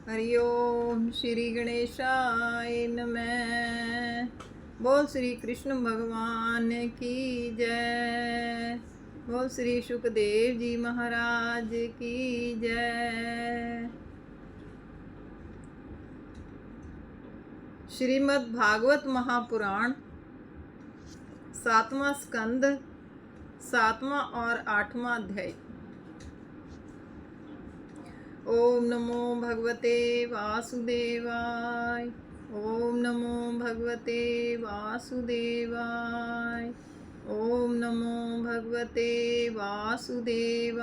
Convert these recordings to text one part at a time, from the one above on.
हरि ओम श्री गणेशाय नमः। बोल श्री कृष्ण भगवान की जय। बोल श्री सुखदेव जी महाराज की जय। श्रीमद् भागवत महापुराण 7वां स्कंद 7वां और 8वां अध्याय। ओम नमो भगवते वासुदेवाय। ओम नमो भगवते वासुदेवाय। ओम नमो भगवते वासुदेवाय।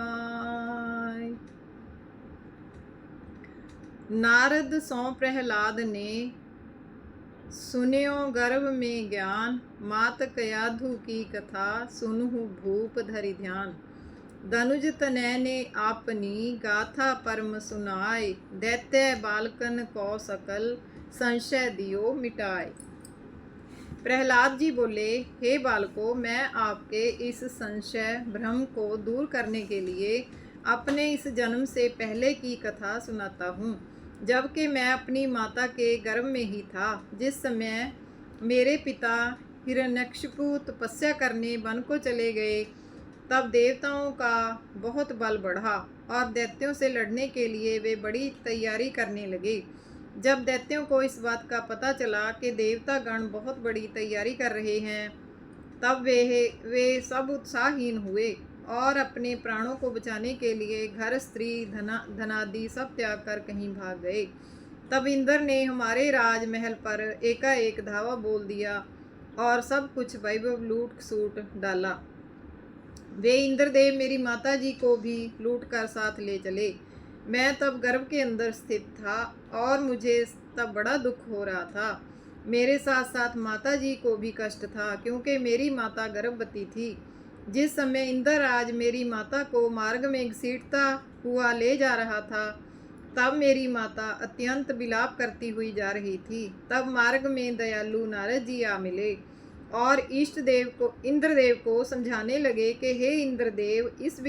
नारद सौ प्रहलाद ने सुन्यो गर्भ में ज्ञान, मात कयाधु की कथा सुनहु भूप धरि ध्यान। धनुज तनय ने आपनी गाथा परम सुनाय, दैत्य बालकन को सकल संशय दियो मिटाए। प्रहलाद जी बोले, हे बालको, मैं आपके इस संशय भ्रम को दूर करने के लिए अपने इस जन्म से पहले की कथा सुनाता हूँ। जबकि मैं अपनी माता के गर्भ में ही था, जिस समय मेरे पिता हिरण्यकशिपु तपस्या करने वन को चले गए, तब देवताओं का बहुत बल बढ़ा और दैत्यों से लड़ने के लिए वे बड़ी तैयारी करने लगे। जब दैत्यों को इस बात का पता चला कि देवतागण बहुत बड़ी तैयारी कर रहे हैं, तब वे सब उत्साहहीन हुए और अपने प्राणों को बचाने के लिए घर, स्त्री, धनादि सब त्याग कर कहीं भाग गए। तब इंद्र ने हमारे राजमहल पर एकाएक धावा बोल दिया और सब कुछ वैभव लूट सूट डाला। वे इंद्रदेव मेरी माता जी को भी लूट कर साथ ले चले। मैं तब गर्भ के अंदर स्थित था और मुझे तब बड़ा दुख हो रहा था। मेरे साथ साथ माता जी को भी कष्ट था, क्योंकि मेरी माता गर्भवती थी। जिस समय इंद्रराज मेरी माता को मार्ग में घसीटता हुआ ले जा रहा था, तब मेरी माता अत्यंत विलाप करती हुई जा रही थी। तब मार्ग में दयालु नारद जी आ मिले और इष्ट देव को इंद्रदेव को समझाने लगे कि हे इंद्रदेव, इस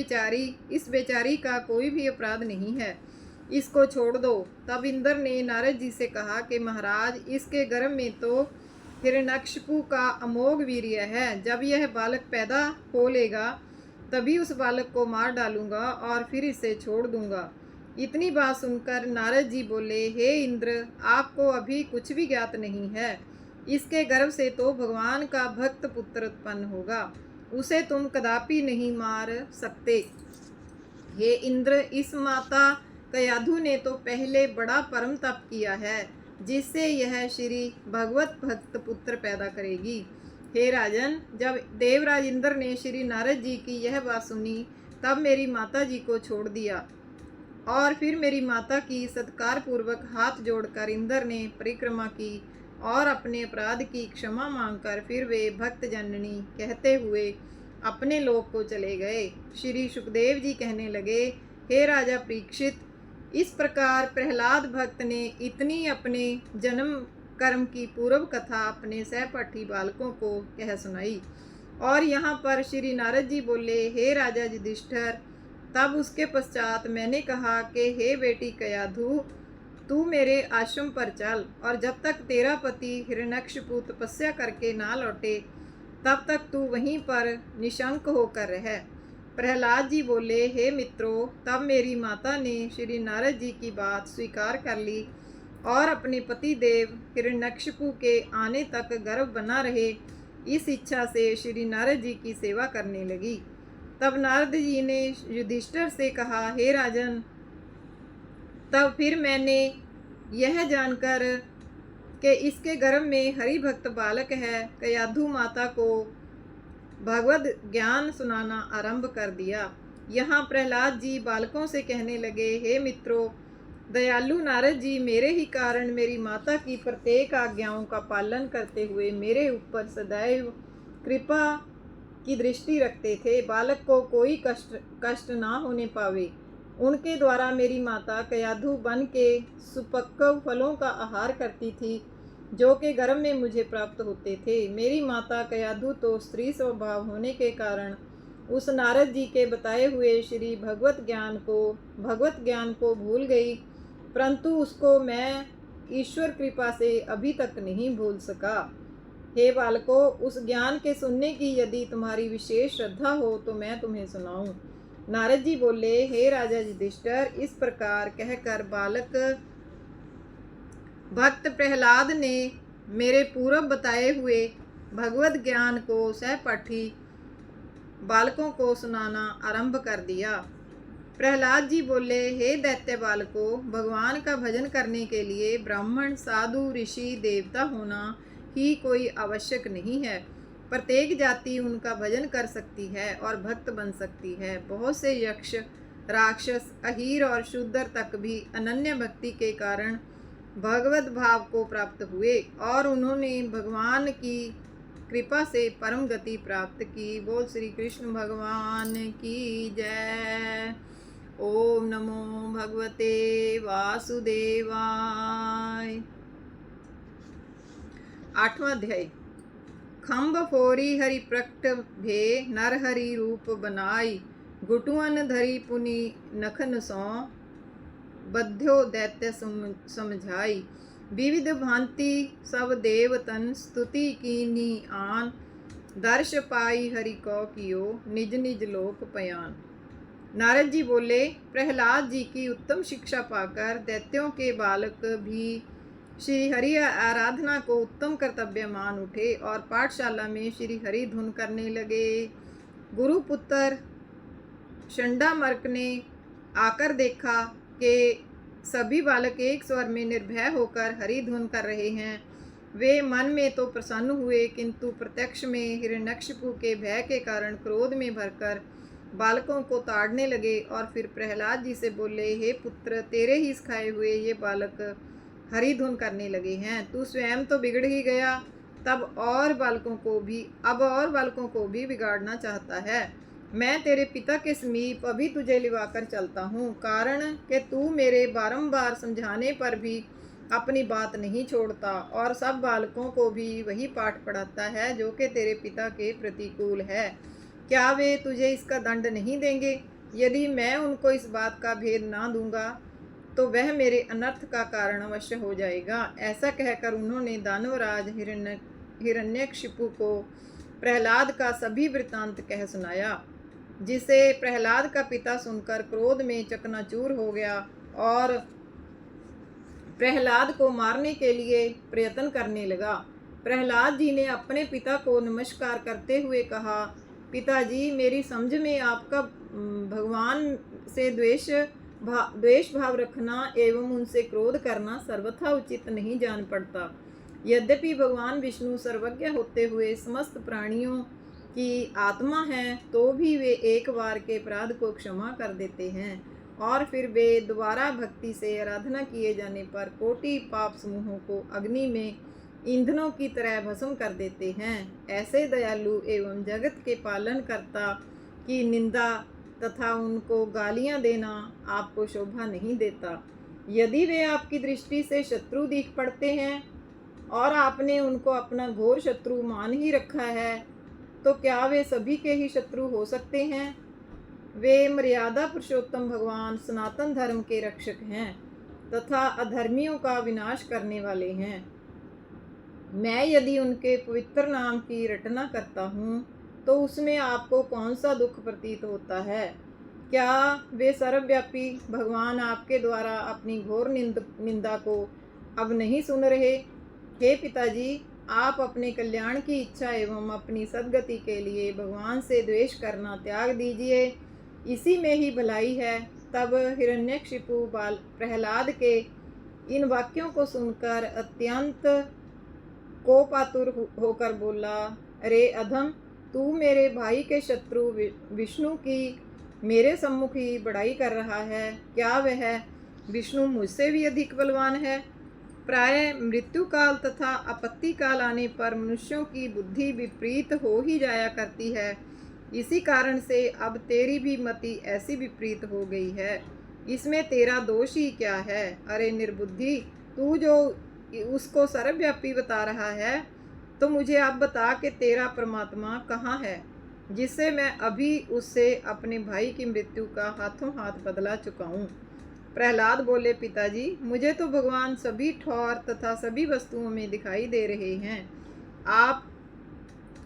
बेचारी का कोई भी अपराध नहीं है, इसको छोड़ दो। तब इंद्र ने नारद जी से कहा कि महाराज, इसके गर्भ में तो हिरण्यकशिपु का अमोघ वीर्य है। जब यह बालक पैदा हो लेगा, तभी उस बालक को मार डालूंगा और फिर इसे छोड़ दूंगा। इतनी बात सुनकर नारद जी बोले, हे इंद्र, आपको अभी कुछ भी ज्ञात नहीं है। इसके गर्भ से तो भगवान का भक्त पुत्र उत्पन्न होगा, उसे तुम कदापि नहीं मार सकते। हे इंद्र, इस माता कयाधु ने तो पहले बड़ा परम तप किया है, जिससे यह श्री भगवत भक्त पुत्र पैदा करेगी। हे राजन, जब देवराज इंद्र ने श्री नारद जी की यह बात सुनी, तब मेरी माता जी को छोड़ दिया और फिर मेरी माता की सत्कार पूर्वक हाथ जोड़कर इंद्र ने परिक्रमा की और अपने अपराध की क्षमा मांगकर फिर वे भक्त जननी कहते हुए अपने लोक को चले गए। श्री सुखदेव जी कहने लगे, हे राजा परीक्षित, इस प्रकार प्रहलाद भक्त ने इतनी अपने जन्म कर्म की पूर्व कथा अपने सहपाठी बालकों को कह सुनाई। और यहाँ पर श्री नारद जी बोले, हे राजा युधिष्ठिर, तब उसके पश्चात मैंने कहा कि हे बेटी कयाधु, तू मेरे आश्रम पर चल और जब तक तेरा पति हिरण्यकशिपु तपस्या करके ना लौटे, तब तक तू वहीं पर निशंक होकर रह। प्रहलाद जी बोले, हे मित्रों, तब मेरी माता ने श्री नारद जी की बात स्वीकार कर ली और अपने पति देव हिरण्यकशिपु के आने तक गर्भ बना रहे, इस इच्छा से श्री नारद जी की सेवा करने लगी। तब नारद जी ने युधिष्ठिर से कहा, हे राजन, तब फिर मैंने यह जानकर कि इसके गर्भ में हरि भक्त बालक है, कयाधु माता को भगवद ज्ञान सुनाना आरंभ कर दिया। यहाँ प्रहलाद जी बालकों से कहने लगे, हे मित्रों, दयालु नारद जी मेरे ही कारण मेरी माता की प्रत्येक आज्ञाओं का पालन करते हुए मेरे ऊपर सदैव कृपा की दृष्टि रखते थे। बालक को कोई कष्ट ना होने पावे। उनके द्वारा मेरी माता कयाधु बन के सुपक्व फलों का आहार करती थी, जो कि गर्भ में मुझे प्राप्त होते थे। मेरी माता कयाधु तो स्त्री स्वभाव होने के कारण उस नारद जी के बताए हुए श्री भगवत ज्ञान को भूल गई परंतु उसको मैं ईश्वर कृपा से अभी तक नहीं भूल सका। हे बालकों, उस ज्ञान के सुनने की यदि तुम्हारी विशेष श्रद्धा हो तो मैं तुम्हें सुनाऊं। नारद जी बोले, हे राजा युधिष्ठिर, इस प्रकार कहकर बालक भक्त प्रहलाद ने मेरे पूर्व बताए हुए भगवत ज्ञान को सहपाठी बालकों को सुनाना आरंभ कर दिया। प्रहलाद जी बोले, हे दैत्य बालकों, भगवान का भजन करने के लिए ब्राह्मण, साधु, ऋषि, देवता होना ही कोई आवश्यक नहीं है। प्रत्येक जाति उनका भजन कर सकती है और भक्त बन सकती है। बहुत से यक्ष, राक्षस, अहीर और शूद्र तक भी अनन्य भक्ति के कारण भगवत भाव को प्राप्त हुए और उन्होंने भगवान की कृपा से परम गति प्राप्त की। बोल श्री कृष्ण भगवान की जय। ओम नमो भगवते वासुदेवाय। 8वां अध्याय। खम्भ फोरी हरि प्रकट भे, नर हरि रूप बनाई, गुटुअन धरी पुनि नखन सौ, बध्यो दैत्य समझाई। विविध भांति सब देवतन, स्तुति कीनी आन, दर्श पाई हरि को कियो, निज निज लोक पयान। नारद जी बोले, प्रहलाद जी की उत्तम शिक्षा पाकर दैत्यों के बालक भी श्री हरि आराधना को उत्तम कर्तव्य मान उठे और पाठशाला में श्री हरि धुन करने लगे। गुरुपुत्र शंडामर्क ने आकर देखा कि सभी बालक एक स्वर में निर्भय होकर हरि धुन कर रहे हैं। वे मन में तो प्रसन्न हुए, किंतु प्रत्यक्ष में हिरण्यकशिपु के भय के कारण क्रोध में भरकर बालकों को ताड़ने लगे और फिर प्रहलाद जी से बोले, हे पुत्र, तेरे ही सिखाए हुए ये बालक हरि धुन करने लगे हैं। तू स्वयं तो बिगड़ ही गया, अब और बालकों को भी बिगाड़ना चाहता है। मैं तेरे पिता के समीप अभी तुझे लिवाकर चलता हूँ, कारण कि तू मेरे बारंबार समझाने पर भी अपनी बात नहीं छोड़ता और सब बालकों को भी वही पाठ पढ़ाता है जो कि तेरे पिता के प्रतिकूल है। क्या वे तुझे इसका दंड नहीं देंगे? यदि मैं उनको इस बात का भेद ना दूंगा तो वह मेरे अनर्थ का कारण अवश्य हो जाएगा। ऐसा कहकर उन्होंने दानवराज हिरण्यकशिपु को प्रहलाद का सभी वृत्तांत कह सुनाया, जिसे प्रहलाद का पिता सुनकर क्रोध में चकनाचूर हो गया और प्रहलाद को मारने के लिए प्रयत्न करने लगा। प्रहलाद जी ने अपने पिता को नमस्कार करते हुए कहा, पिताजी, मेरी समझ में आपका भगवान से द्वेष भाव रखना एवं उनसे क्रोध करना सर्वथा उचित नहीं जान पड़ता। यद्यपि भगवान विष्णु सर्वज्ञ होते हुए समस्त प्राणियों की आत्मा हैं, तो भी वे एक बार के अपराध को क्षमा कर देते हैं और फिर वे दोबारा भक्ति से आराधना किए जाने पर कोटि पाप समूहों को अग्नि में ईंधनों की तरह भस्म कर देते हैं। ऐसे दयालु एवं जगत के पालन कर्ता की निंदा तथा उनको गालियां देना आपको शोभा नहीं देता। यदि वे आपकी दृष्टि से शत्रु दिख पड़ते हैं और आपने उनको अपना घोर शत्रु मान ही रखा है, तो क्या वे सभी के ही शत्रु हो सकते हैं? वे मर्यादा पुरुषोत्तम भगवान सनातन धर्म के रक्षक हैं तथा अधर्मियों का विनाश करने वाले हैं। मैं यदि उनके पवित्र नाम की रटना करता हूँ तो उसमें आपको कौन सा दुख प्रतीत होता है? क्या वे सर्वव्यापी भगवान आपके द्वारा अपनी घोर निंदा को अब नहीं सुन रहे? हे पिताजी, आप अपने कल्याण की इच्छा एवं अपनी सद्गति के लिए भगवान से द्वेष करना त्याग दीजिए, इसी में ही भलाई है। तब हिरण्यकशिपु प्रहलाद के इन वाक्यों को सुनकर अत्यंत कोपातुर होकर बोला, अरे अधम, तू मेरे भाई के शत्रु विष्णु की मेरे सम्मुख ही बड़ाई कर रहा है। क्या वह विष्णु मुझसे भी अधिक बलवान है? प्राय मृत्यु काल तथा आपत्ति काल आने पर मनुष्यों की बुद्धि विपरीत हो ही जाया करती है। इसी कारण से अब तेरी भी मति ऐसी विपरीत हो गई है। इसमें तेरा दोष ही क्या है? अरे निर्बुद्धि, तू जो उसको सर्वव्यापी बता रहा है, तो मुझे अब बता कि तेरा परमात्मा कहाँ है, जिससे मैं अभी उससे अपने भाई की मृत्यु का हाथों हाथ बदला चुका हूँ। प्रहलाद बोले, पिताजी मुझे तो भगवान सभी ठौर तथा सभी वस्तुओं में दिखाई दे रहे हैं। आप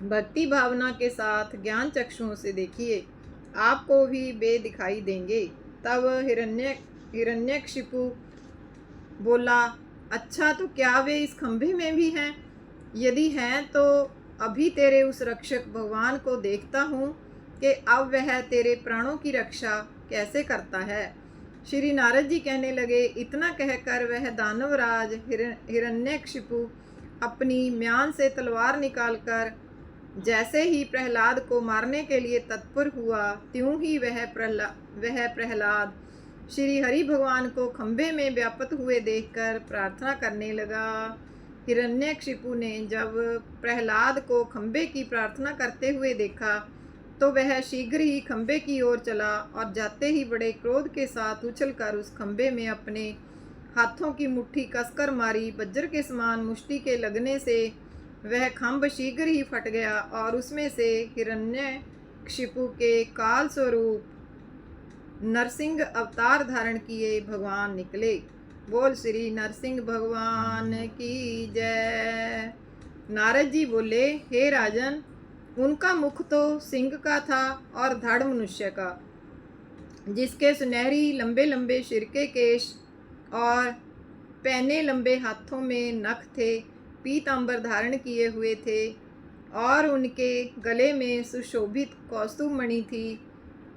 भक्ति भावना के साथ ज्ञान चक्षुओं से देखिए, आपको भी वे दिखाई देंगे। तब हिरण्यकशिपु बोला, अच्छा तो क्या वे इस खंभे में भी हैं? यदि हैं तो अभी तेरे उस रक्षक भगवान को देखता हूँ कि अब वह तेरे प्राणों की रक्षा कैसे करता है। श्री नारद जी कहने लगे, इतना कहकर वह दानवराज हिरण्यकशिपु अपनी म्यान से तलवार निकालकर जैसे ही प्रहलाद को मारने के लिए तत्पर हुआ, त्यों ही वह प्रहलाद श्री हरि भगवान को खंभे में व्याप्त हुए देखकर प्रार्थना करने लगा। हिरण्यकशिपु ने जब प्रहलाद को खंभे की प्रार्थना करते हुए देखा तो वह शीघ्र ही खंभे की ओर चला और जाते ही बड़े क्रोध के साथ उछलकर उस खंभे में अपने हाथों की मुट्ठी कसकर मारी। वज्र के समान मुष्टि के लगने से वह खंभ शीघ्र ही फट गया और उसमें से हिरण्यकशिपु के काल स्वरूप नरसिंह अवतार धारण किए भगवान निकले। बोल श्री नरसिंह भगवान की जय। नारद जी बोले, हे राजन, उनका मुख तो सिंह का था और धड़ मनुष्य का, जिसके सुनहरी लंबे लंबे सिर के केश और पैने लंबे हाथों में नख थे, पीतांबर धारण किए हुए थे और उनके गले में सुशोभित कौस्तुभ मणि थी।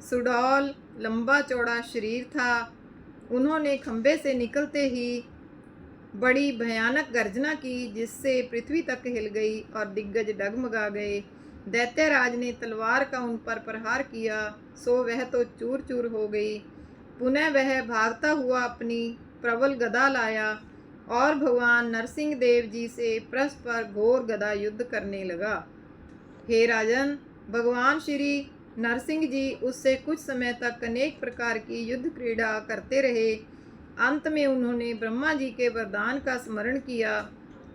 सुडौल लंबा चौड़ा शरीर था। उन्होंने खंभे से निकलते ही बड़ी भयानक गर्जना की, जिससे पृथ्वी तक हिल गई और दिग्गज डगमगा गए। दैत्यराज ने तलवार का उन पर प्रहार किया, सो वह तो चूर चूर हो गई। पुनः वह भागता हुआ अपनी प्रबल गदा लाया और भगवान नरसिंह देव जी से परस्पर घोर गदा युद्ध करने लगा। हे राजन, भगवान श्री नरसिंह जी उससे कुछ समय तक अनेक प्रकार की युद्ध क्रीड़ा करते रहे। अंत में उन्होंने ब्रह्मा जी के वरदान का स्मरण किया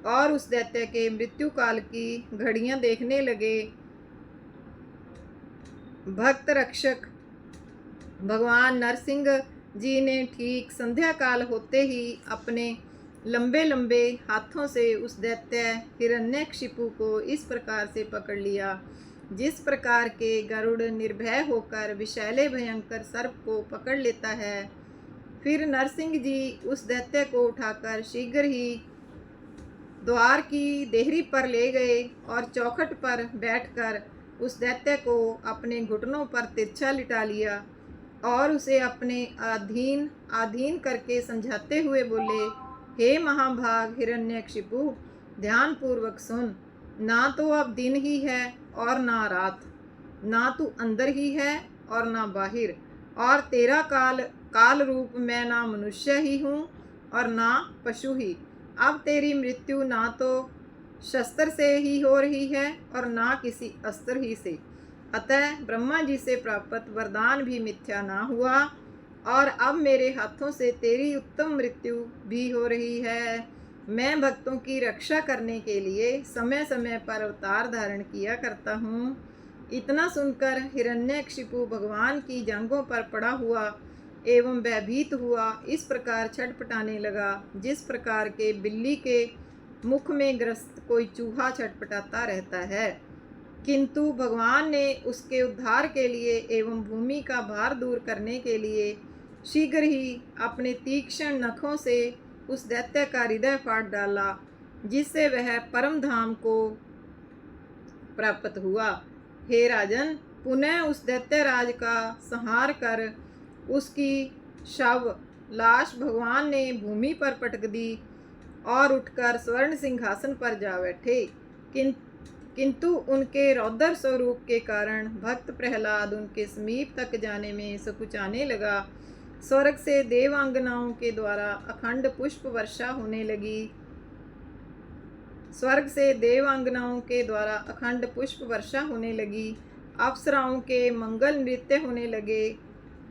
और उस दैत्य के मृत्यु काल की घड़ियां देखने लगे। भक्त रक्षक भगवान नरसिंह जी ने ठीक संध्या काल होते ही अपने लंबे लंबे हाथों से उस दैत्य हिरण्यकशिपु को इस प्रकार से पकड़ लिया, जिस प्रकार के गरुड़ निर्भय होकर विषैले भयंकर सर्प को पकड़ लेता है। फिर नरसिंह जी उस दैत्य को उठाकर शीघ्र ही द्वार की देहरी पर ले गए और चौखट पर बैठकर उस दैत्य को अपने घुटनों पर तिरछा लिटा लिया और उसे अपने अधीन करके समझाते हुए बोले, हे महाभाग हिरण्यकशिपु, ध्यानपूर्वक सुन। ना तो अब दिन ही है और ना रात, ना तू अंदर ही है और ना बाहर, और तेरा काल रूप मैं ना मनुष्य ही हूँ और ना पशु ही। अब तेरी मृत्यु ना तो शस्त्र से ही हो रही है और ना किसी अस्त्र ही से। अतः ब्रह्मा जी से प्राप्त वरदान भी मिथ्या ना हुआ और अब मेरे हाथों से तेरी उत्तम मृत्यु भी हो रही है। मैं भक्तों की रक्षा करने के लिए समय समय पर अवतार धारण किया करता हूँ। इतना सुनकर हिरण्यकशिपु भगवान की जांघों पर पड़ा हुआ एवं भयभीत हुआ इस प्रकार छटपटाने लगा, जिस प्रकार के बिल्ली के मुख में ग्रस्त कोई चूहा छटपटाता रहता है। किंतु भगवान ने उसके उद्धार के लिए एवं भूमि का भार दूर करने के लिए शीघ्र ही अपने तीक्ष्ण नखों से उस दैत्य का हृदय फाड़ डाला, जिससे वह परम धाम को प्राप्त हुआ। हे राजन, पुनः उस दैत्यराज का संहार कर उसकी शव लाश भगवान ने भूमि पर पटक दी और उठकर स्वर्ण सिंहासन पर जा बैठे। किंतु उनके रौद्र स्वरूप के कारण भक्त प्रहलाद उनके समीप तक जाने में सकुचाने लगा। स्वर्ग से देवांगनाओं के द्वारा अखंड पुष्प वर्षा होने लगी। स्वर्ग से देवांगनाओं के द्वारा अखंड पुष्प वर्षा होने लगी। अप्सराओं के मंगल नृत्य होने लगे।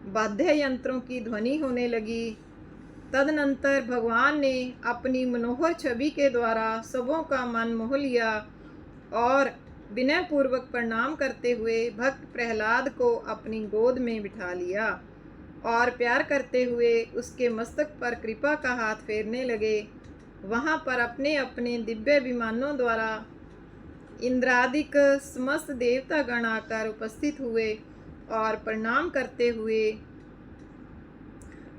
वाद्य यंत्रों की ध्वनि होने लगी। तदनंतर भगवान ने अपनी मनोहर छवि के द्वारा सबों का मन मोह लिया और विनय पूर्वक प्रणाम करते हुए भक्त प्रहलाद को अपनी गोद में बिठा लिया और प्यार करते हुए उसके मस्तक पर कृपा का हाथ फेरने लगे। वहाँ पर अपने अपने दिव्य विमानों द्वारा इंद्रादिक समस्त देवतागण आकर उपस्थित हुए और प्रणाम करते हुए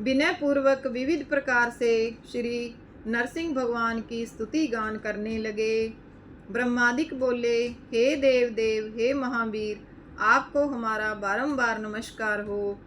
विनय पूर्वक विविध प्रकार से श्री नरसिंह भगवान की स्तुति गान करने लगे। ब्रह्मादिक बोले, हे देव देव, हे महावीर, आपको हमारा बारंबार नमस्कार हो।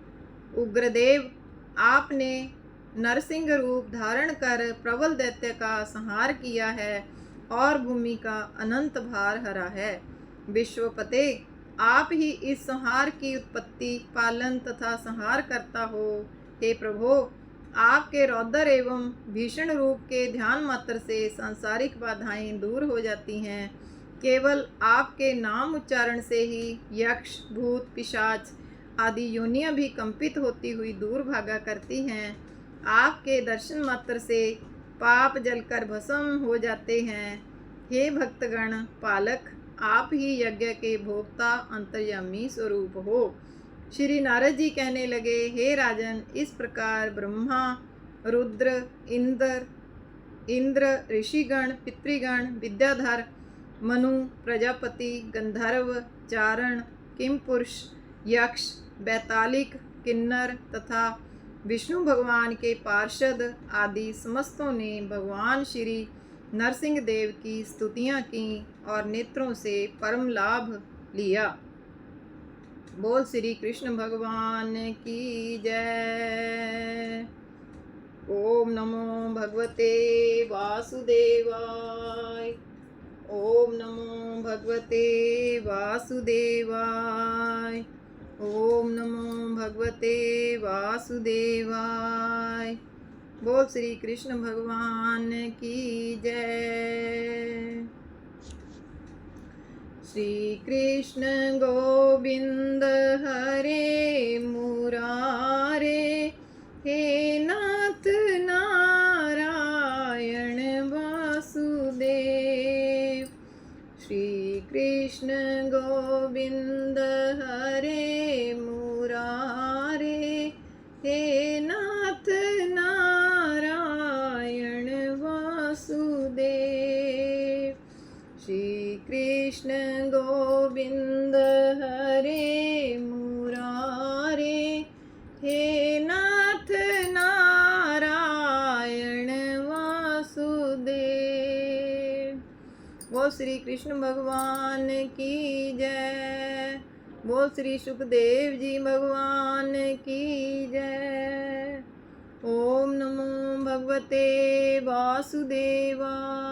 उग्रदेव, आपने नरसिंह रूप धारण कर प्रबल दैत्य का संहार किया है और भूमि का अनंत भार हरा है। विश्वपते, आप ही इस संहार की उत्पत्ति, पालन तथा संहार करता हो। हे प्रभो, आपके रौद्र एवं भीषण रूप के ध्यान मात्र से सांसारिक बाधाएं दूर हो जाती हैं। केवल आपके नाम उच्चारण से ही यक्ष, भूत, पिशाच आदि योनियां भी कंपित होती हुई दूर भागा करती हैं। आपके दर्शन मात्र से पाप जलकर भस्म हो जाते हैं। हे भक्तगण पालक, आप ही यज्ञ के भोक्ता अंतर्यामी स्वरूप हो। श्री नारद जी कहने लगे, हे राजन, इस प्रकार ब्रह्मा, रुद्र, इंद्र, ऋषिगण, पितृगण, विद्याधर, मनु, प्रजापति, गंधर्व, चारण, किमपुरुष, यक्ष, बैतालिक, किन्नर तथा विष्णु भगवान के पार्षद आदि समस्तों ने भगवान श्री नरसिंह देव की स्तुतियां की और नेत्रों से परम लाभ लिया। बोल श्री कृष्ण भगवान की जय। ओम नमो भगवते वासुदेवाय। ओम नमो भगवते वासुदेवाय। ओम नमो भगवते वासुदेवाय। बोल श्री कृष्ण भगवान की जय। श्री कृष्ण गोविंद हरे मुरारे, हे नाथ नारायण वासुदेव। श्री कृष्ण गोविंद हरे मुरारे, हे नाथ नारायण वासुदेव। श्री कृष्ण गोविंद हरे मुरारे, हे नाथ नारायण वासुदेव। बोल श्री कृष्ण भगवान की जय। बोल श्री सुखदेव जी भगवान की जय। ओम नमो भगवते वासुदेवाय।